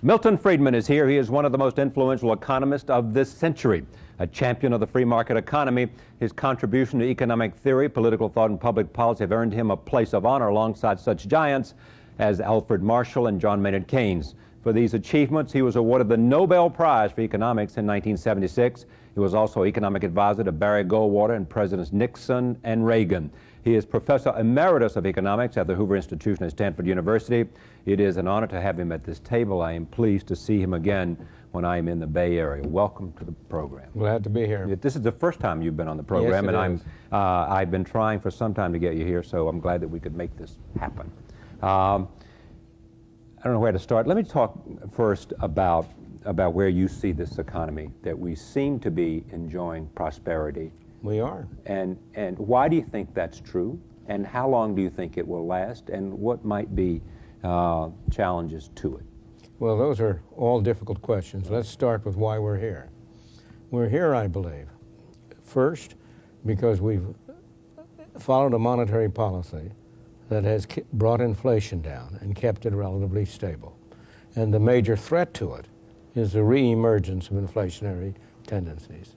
Milton Friedman is here. He is one of the most influential economists of this century, a champion of the free market economy. His contribution to economic theory, political thought, and public policy have earned him a place of honor alongside such giants as Alfred Marshall and John Maynard Keynes. For these achievements, he was awarded the Nobel Prize for Economics in 1976. He was also economic advisor to Barry Goldwater and Presidents Nixon and Reagan. He is Professor Emeritus of Economics at the Hoover Institution at Stanford University. It is an honor to have him at this table. I am pleased to see him again when I am in the Bay Area. Welcome to the program. Glad to be here. This is the first time you've been on the program, yes, and I've been trying for some time to get you here, so I'm glad that we could make this happen. I don't know where to start. Let me talk first about where you see this economy, that we seem to be enjoying prosperity. We are. And why do you think that's true? And how long do you think it will last? And what might be challenges to it? Well, those are all difficult questions. Let's start with why we're here. We're here, I believe, first, because we've followed a monetary policy that has brought inflation down and kept it relatively stable. And the major threat to it is the re-emergence of inflationary tendencies.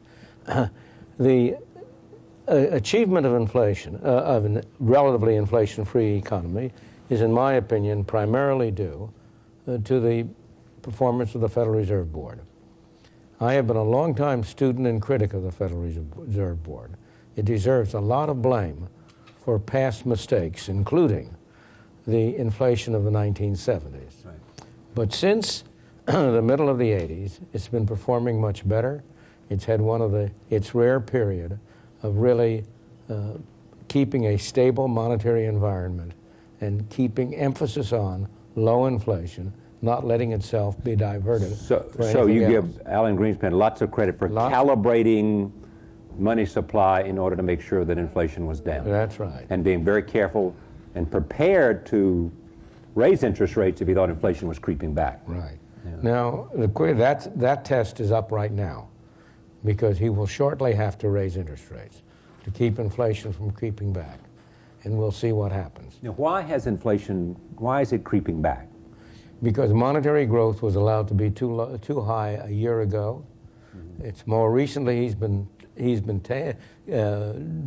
The achievement of inflation, of a relatively inflation-free economy, is, in my opinion, primarily due to the performance of the Federal Reserve Board. I have been a long-time student and critic of the Federal Reserve Board. It deserves a lot of blame for past mistakes, including the inflation of the 1970s. Right. But since the middle of the 80s, it's been performing much better. It's had its rare period of really keeping a stable monetary environment and keeping emphasis on low inflation, not letting itself be diverted. So you give Alan Greenspan lots of credit for calibrating money supply in order to make sure that inflation was down. That's right. And being very careful and prepared to raise interest rates if he thought inflation was creeping back. Right. Yeah. Now, that test is up right now, because he will shortly have to raise interest rates to keep inflation from creeping back, and we'll see what happens. Now, why is it creeping back? Because monetary growth was allowed to be too high a year ago. Mm-hmm. It's more recently he's been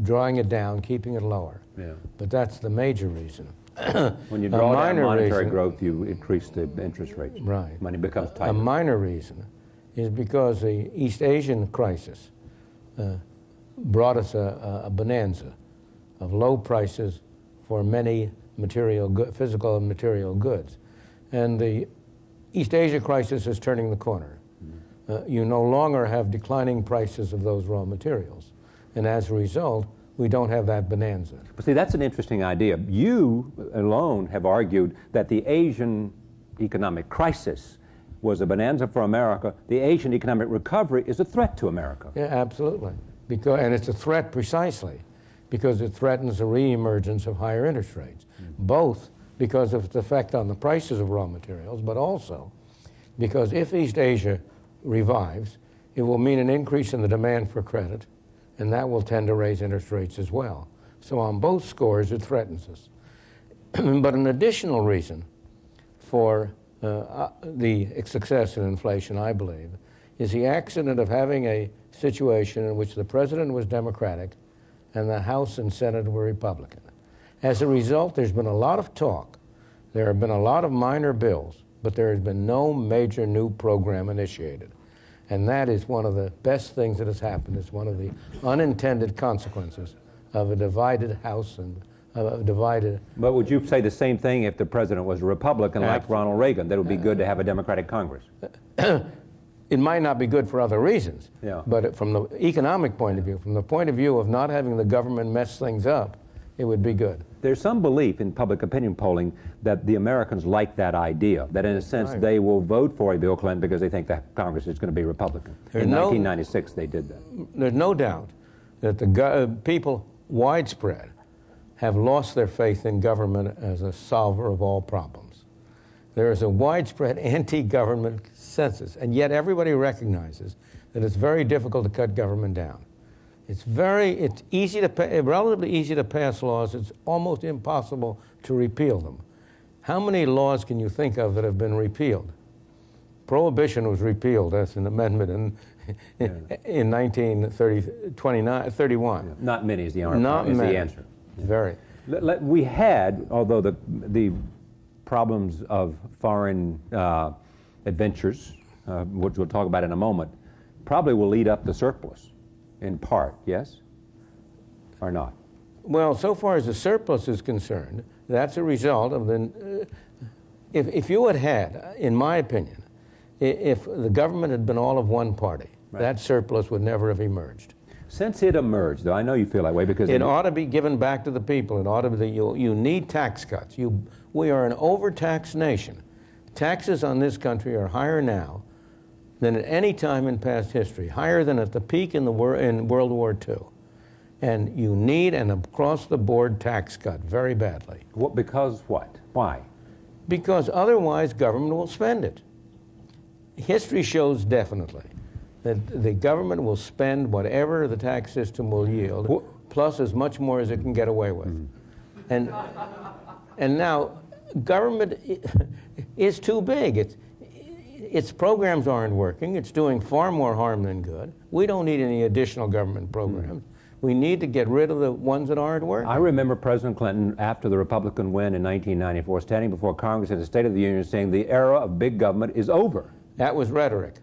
drawing it down, keeping it lower. Yeah. But that's the major reason. When you draw down monetary growth, you increase the interest rates. Right. Money becomes tighter. A minor reason is because the East Asian crisis brought us a bonanza of low prices for many physical and material goods. And the East Asia crisis is turning the corner. You no longer have declining prices of those raw materials. And as a result, we don't have that bonanza. But see, that's an interesting idea. You alone have argued that the Asian economic crisis was a bonanza for America. The Asian economic recovery is a threat to America. Yeah, absolutely. And it's a threat precisely because it threatens the re-emergence of higher interest rates, both because of its effect on the prices of raw materials, but also because if East Asia revives, it will mean an increase in the demand for credit, and that will tend to raise interest rates as well. So on both scores, it threatens us. But an additional reason for the success in inflation, I believe, is the accident of having a situation in which the president was Democratic and the House and Senate were Republican. As a result, there's been a lot of talk. There have been a lot of minor bills, but there has been no major new program initiated. And that is one of the best things that has happened. It's one of the unintended consequences of a divided House and a divided... But would you say the same thing if the president was a Republican like Ronald Reagan, that it would be good to have a Democratic Congress? It might not be good for other reasons, yeah. But from the economic point of view, from the point of view of not having the government mess things up, it would be good. There's some belief in public opinion polling that the Americans like that idea, that in a sense they will vote for a Bill Clinton because they think that Congress is going to be Republican. In 1996, they did that. There's no doubt that the people widespread have lost their faith in government as a solver of all problems. There is a widespread anti-government consensus, and yet everybody recognizes that it's very difficult to cut government down. It's easy to relatively easy to pass laws. It's almost impossible to repeal them. How many laws can you think of that have been repealed? Prohibition was repealed as an amendment in 1931. Yeah. Not many is the answer. Not many. The answer. Very. We had, although the problems of foreign adventures, which we'll talk about in a moment, probably will lead up to surplus, in part, yes? Or not? Well, so far as the surplus is concerned, that's a result of the... If you had, in my opinion, if the government had been all of one party, right, that surplus would never have emerged. Since it emerged, though, I know you feel that way because... It ought to be given back to the people. It ought to be, you need tax cuts. We are an overtaxed nation. Taxes on this country are higher now than at any time in past history, higher than at the peak in World War II. And you need an across-the-board tax cut very badly. Because what? Why? Because otherwise government will spend it. History shows definitely that the government will spend whatever the tax system will yield, plus as much more as it can get away with. Mm-hmm. And now, government is too big. Its programs aren't working. It's doing far more harm than good. We don't need any additional government programs. Mm-hmm. We need to get rid of the ones that aren't working. I remember President Clinton, after the Republican win in 1994, standing before Congress in the State of the Union saying the era of big government is over. That was rhetoric.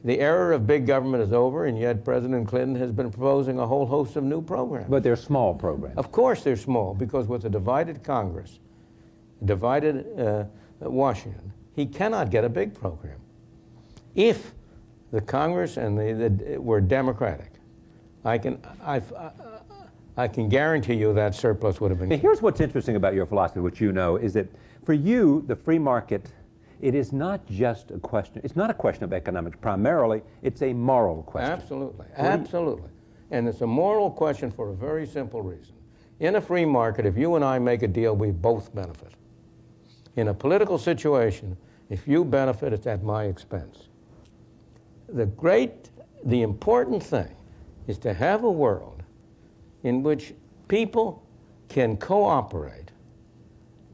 The era of big government is over, and yet President Clinton has been proposing a whole host of new programs. But they're small programs. Of course they're small, because with a divided Congress, divided Washington, he cannot get a big program. If the Congress and were Democratic, I can guarantee you that surplus would have been... Now, here's what's interesting about your philosophy, which you know, is that for you, the free market, it is not just a question, it's not a question of economics primarily, it's a moral question. Absolutely, absolutely. And it's a moral question for a very simple reason. In a free market, if you and I make a deal, we both benefit. In a political situation, if you benefit, it's at my expense. The important thing is to have a world in which people can cooperate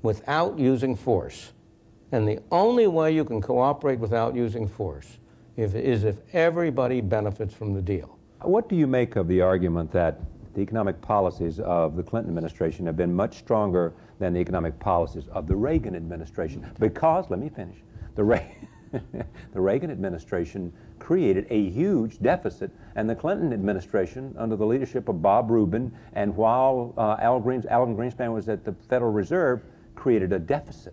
without using force. And the only way you can cooperate without using force is if everybody benefits from the deal. What do you make of the argument that the economic policies of the Clinton administration have been much stronger than the economic policies of the Reagan administration? Because, let me finish, the Reagan administration created a huge deficit, and the Clinton administration, under the leadership of Bob Rubin, and while Alan Greenspan was at the Federal Reserve, created a deficit.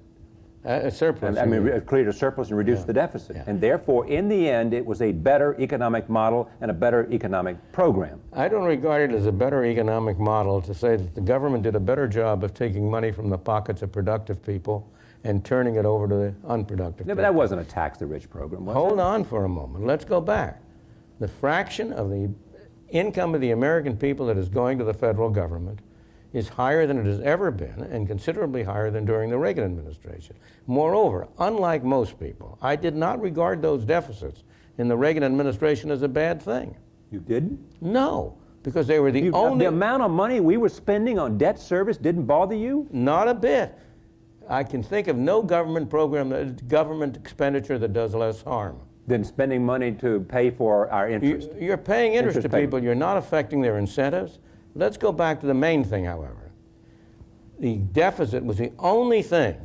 A surplus. I mean, it created a surplus and reduced the deficit. Yeah. And therefore, in the end, it was a better economic model and a better economic program. I don't regard it as a better economic model to say that the government did a better job of taking money from the pockets of productive people and turning it over to the unproductive people. But that wasn't a tax-the-rich program, was it? Hold on for a moment. Let's go back. The fraction of the income of the American people that is going to the federal government is higher than it has ever been, and considerably higher than during the Reagan administration. Moreover, unlike most people, I did not regard those deficits in the Reagan administration as a bad thing. You didn't? No, because they were the only... The amount of money we were spending on debt service didn't bother you? Not a bit. I can think of no government program, government expenditure that does less harm than spending money to pay for our interest. You're paying interest to people. You're not affecting their incentives. Let's go back to the main thing, however. The deficit was the only thing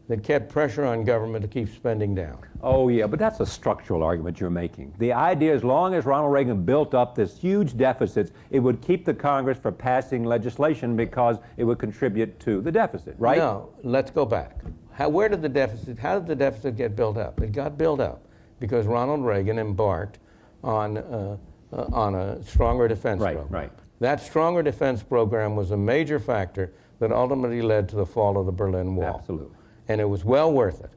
that kept pressure on government to keep spending down. Oh, yeah, but that's a structural argument you're making. The idea, as long as Ronald Reagan built up this huge deficits, it would keep the Congress from passing legislation because it would contribute to the deficit, right? No, let's go back. How did the deficit get built up? It got built up because Ronald Reagan embarked on a stronger defense program. Right. That stronger defense program was a major factor that ultimately led to the fall of the Berlin Wall. Absolutely. And it was well worth it.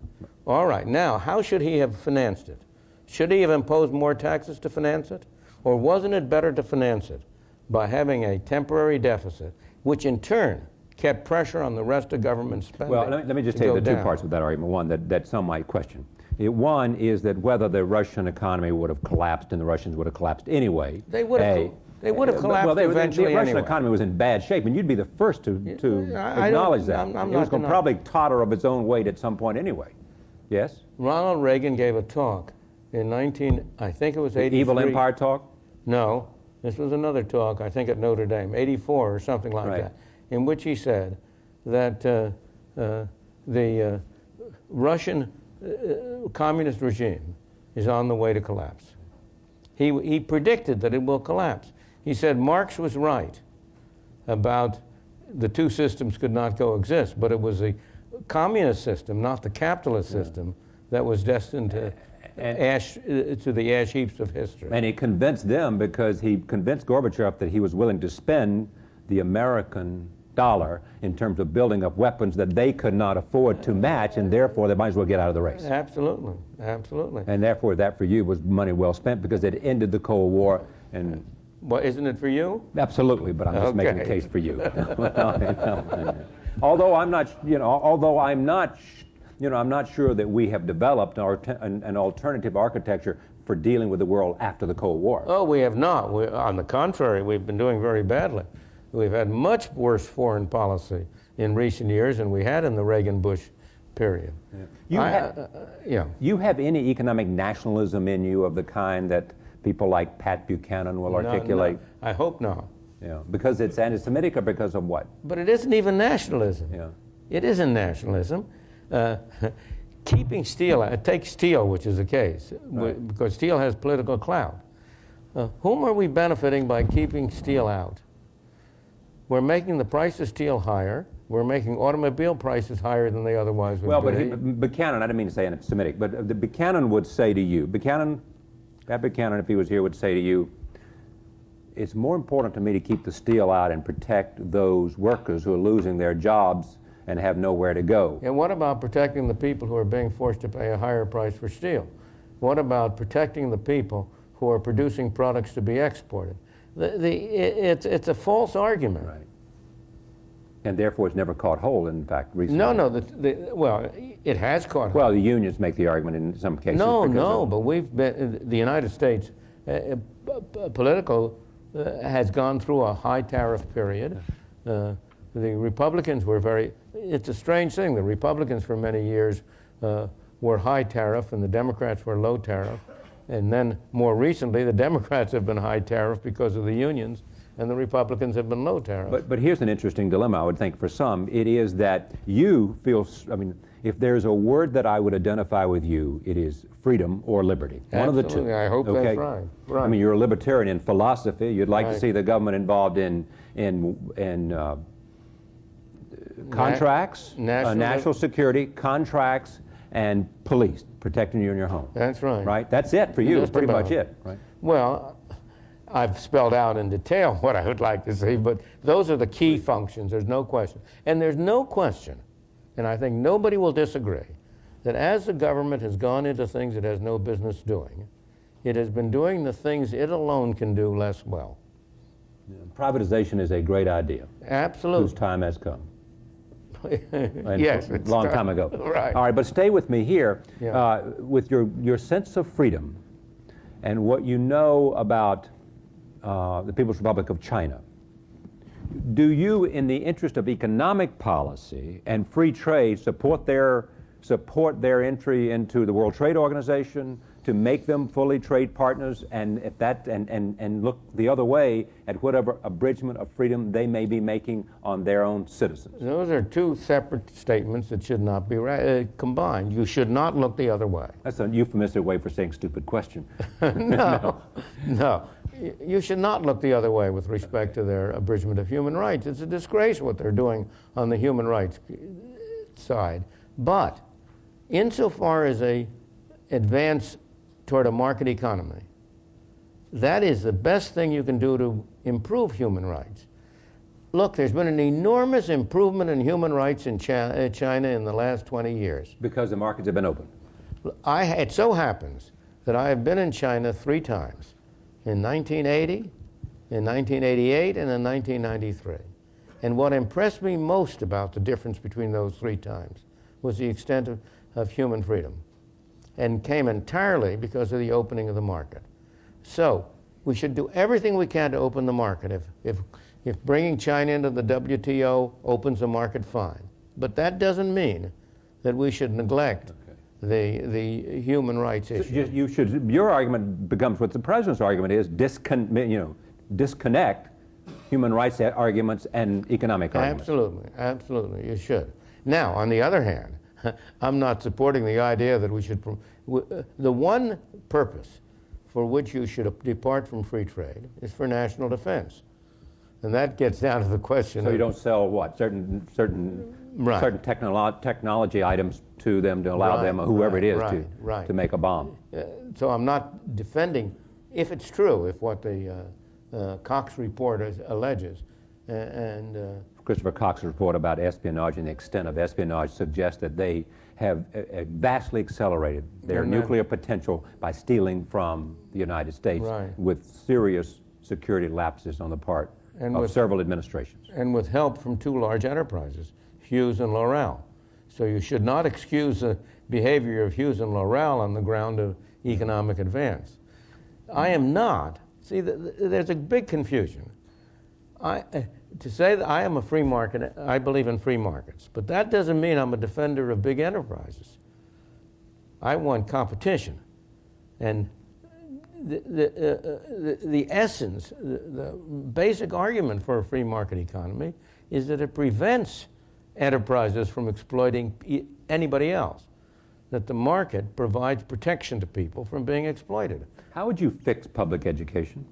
All right, now, how should he have financed it? Should he have imposed more taxes to finance it? Or wasn't it better to finance it by having a temporary deficit, which in turn kept pressure on the rest of government spending? Well, let me just tell you the two parts of that argument. One, that some might question. One is that whether the Russian economy would have collapsed and the Russians would have collapsed anyway. They would have collapsed eventually The Russian anyway. economy was in bad shape, and you'd be the first to acknowledge that. I'm it was going to probably totter of its own weight at some point anyway. Yes? Ronald Reagan gave a talk in I think it was 83. The Evil Empire talk? No, this was another talk, I think at Notre Dame, 84 or something like Right. that, in which he said that the Russian communist regime is on the way to collapse. He predicted that it will collapse. He said Marx was right about the two systems could not coexist, but it was the communist system, not the capitalist system, that was destined to the ash heaps of history. And he convinced them because he convinced Gorbachev that he was willing to spend the American dollar in terms of building up weapons that they could not afford to match, and therefore they might as well get out of the race. Absolutely, absolutely. And therefore that for you was money well spent because it ended the Cold War. And well, isn't it for you? absolutely, but I'm just making the case for you. Although I'm not, I'm not sure that we have developed an alternative architecture for dealing with the world after the Cold War. Oh, we have not. On the contrary, we've been doing very badly. We've had much worse foreign policy in recent years than we had in the Reagan-Bush period. Yeah. You have any economic nationalism in you of the kind that people like Pat Buchanan will articulate? No, I hope not. Yeah, because it's anti-Semitic or because of what? But it isn't even nationalism. Yeah. It isn't nationalism. Keeping steel out, take steel, which is the case, right, because steel has political clout. Whom are we benefiting by keeping steel out? We're making the price of steel higher. We're making automobile prices higher than they otherwise would be. Well, but Buchanan, I didn't mean to say anti-Semitic, but Buchanan would say to you, Pat Buchanan, if he was here, would say to you, it's more important to me to keep the steel out and protect those workers who are losing their jobs and have nowhere to go. And what about protecting the people who are being forced to pay a higher price for steel? What about protecting the people who are producing products to be exported? It's a false argument. Right. And therefore it's never caught hold, in fact, recently. No, well, it has caught hold. Well, the unions make the argument in some cases. No, but we've been, the United States, political, has gone through a high tariff period. The Republicans were it's a strange thing. The Republicans for many years were high tariff and the Democrats were low tariff. And then more recently, the Democrats have been high tariff because of the unions, and the Republicans have been low tariff. But here's an interesting dilemma, I would think, for some. It is that you feel, if there's a word that I would identify with you, it is freedom or liberty. Absolutely. One of the two. I hope okay? that's right. I mean, you're a libertarian in philosophy. You'd like to see the government involved in contracts, national security, contracts, and police, protecting you in your home. That's right. Right? That's it for you. That's pretty much it. Right? Well, I've spelled out in detail what I would like to see, but those are the key functions. There's no question. And there's no question, and I think nobody will disagree, that as the government has gone into things it has no business doing, it has been doing the things it alone can do less well. Yeah. Privatization is a great idea. Absolutely. Whose time has come. Yes, a long time ago. Right. All right, but stay with me here. Yeah. With your sense of freedom and what you know about the People's Republic of China, do you, in the interest of economic policy and free trade, support their entry into the World Trade Organization, to make them fully trade partners, and if that and look the other way at whatever abridgment of freedom they may be making on their own citizens? Those are two separate statements that should not be combined. You should not look the other way. That's a euphemistic way for saying stupid question. No. You should not look the other way with respect to their abridgment of human rights. It's a disgrace what they're doing on the human rights side. But insofar as they advance toward a market economy, that is the best thing you can do to improve human rights. Look, there's been an enormous improvement in human rights in China in the last 20 years. Because the markets have been open. It so happens that I have been in China 3 times, in 1980, in 1988, and in 1993. And what impressed me most about the difference between those 3 times was the extent of human freedom, and came entirely because of the opening of the market. So we should do everything we can to open the market. If bringing China into the WTO opens the market, fine. But that doesn't mean that we should neglect the human rights issue. Your argument becomes what the president's argument is: disconnect human rights arguments and economic arguments. Absolutely, absolutely, you should. Now, on the other hand, I'm not supporting the idea that we should. The one purpose for which you should depart from free trade is for national defense, and that gets down to the question. So you don't sell what certain technology items to them to allow them, whoever it is, to make a bomb. So I'm not defending, if it's true, if what the Cox report alleges, and Christopher Cox's report about espionage and the extent of espionage suggests that they have vastly accelerated their nuclear potential by stealing from the United States with serious security lapses on the part of several administrations. And with help from two large enterprises, Hughes and L'Oreal. So you should not excuse the behavior of Hughes and L'Oreal on the ground of economic advance. I am not. See, there's a big confusion. To say that I am a free market, I believe in free markets, but that doesn't mean I'm a defender of big enterprises. I want competition. And the essence, the basic argument for a free market economy is that it prevents enterprises from exploiting anybody else, that the market provides protection to people from being exploited. How would you fix public education?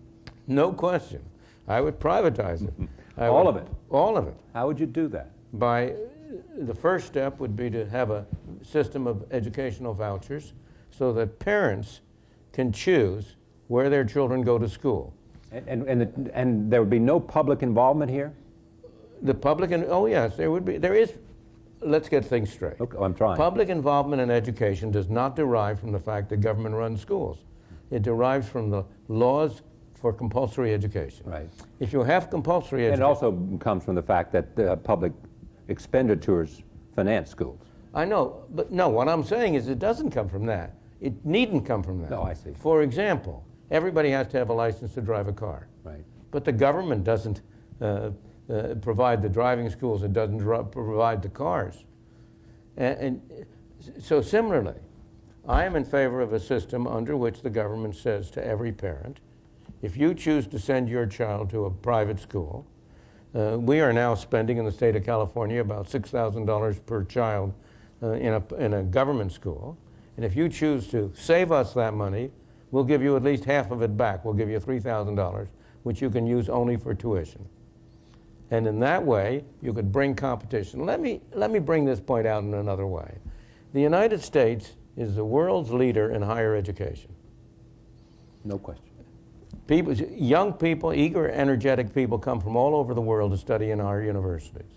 No question. I would privatize it. All of it? All of it. How would you do that? The first step would be to have a system of educational vouchers so that parents can choose where their children go to school. And there would be no public involvement here? The public, oh yes, there would be. There is, let's get things straight. Okay, I'm trying. Public involvement in education does not derive from the fact that government runs schools. It derives from the laws for compulsory education. Right. If you have compulsory education... And it also comes from the fact that public expenditures finance schools. I know, but no, what I'm saying is it doesn't come from that. It needn't come from that. No, I see. For example, everybody has to have a license to drive a car. Right. But the government doesn't provide the driving schools, it doesn't provide the cars. And so similarly, I am in favor of a system under which the government says to every parent, if you choose to send your child to a private school, we are now spending in the state of California about $6,000 per child in a government school. And if you choose to save us that money, we'll give you at least half of it back. We'll give you $3,000, which you can use only for tuition. And in that way, you could bring competition. Let me bring this point out in another way. The United States is the world's leader in higher education. No question. Young people, eager, energetic people come from all over the world to study in our universities.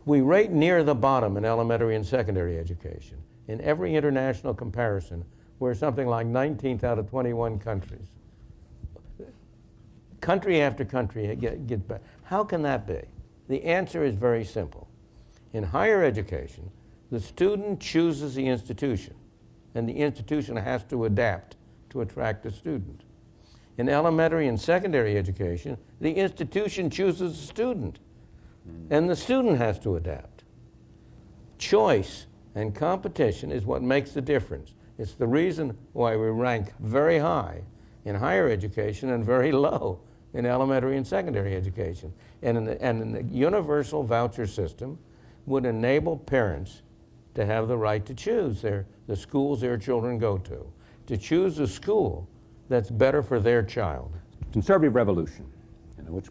We rate near the bottom in elementary and secondary education. In every international comparison, we're something like 19th out of 21 countries. Country after country gets better. How can that be? The answer is very simple. In higher education, the student chooses the institution, and the institution has to adapt to attract the student. In elementary and secondary education, the institution chooses the student, and the student has to adapt. Choice and competition is what makes the difference. It's the reason why we rank very high in higher education and very low in elementary and secondary education. And in the universal voucher system would enable parents to have the right to choose the schools their children go to choose a school that's better for their child. Conservative revolution, which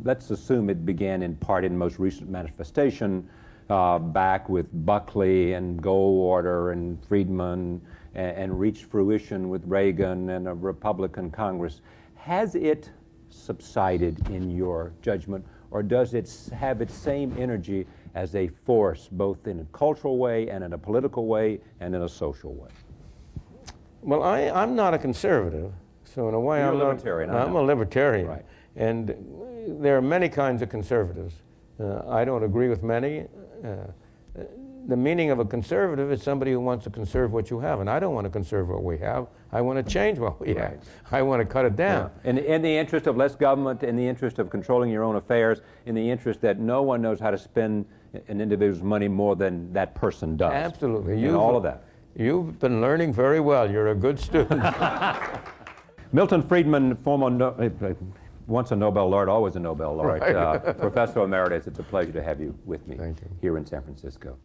let's assume it began in part in the most recent manifestation back with Buckley and Goldwater and Friedman and reached fruition with Reagan and a Republican Congress. Has it subsided in your judgment, or does it have its same energy as a force both in a cultural way and in a political way and in a social way? Well, I'm not a conservative, so in a way I'm a libertarian. I'm a libertarian. Right. And there are many kinds of conservatives. I don't agree with many. The meaning of a conservative is somebody who wants to conserve what you have, and I don't want to conserve what we have. I want to change what we have. I want to cut it down. Yeah. In the interest of less government, in the interest of controlling your own affairs, in the interest that no one knows how to spend an individual's money more than that person does. Absolutely. All of that. You've been learning very well. You're a good student. Milton Friedman, once a Nobel laureate, always a Nobel laureate, Right. Professor Emeritus. It's a pleasure to have you with me Thank you. here in San Francisco.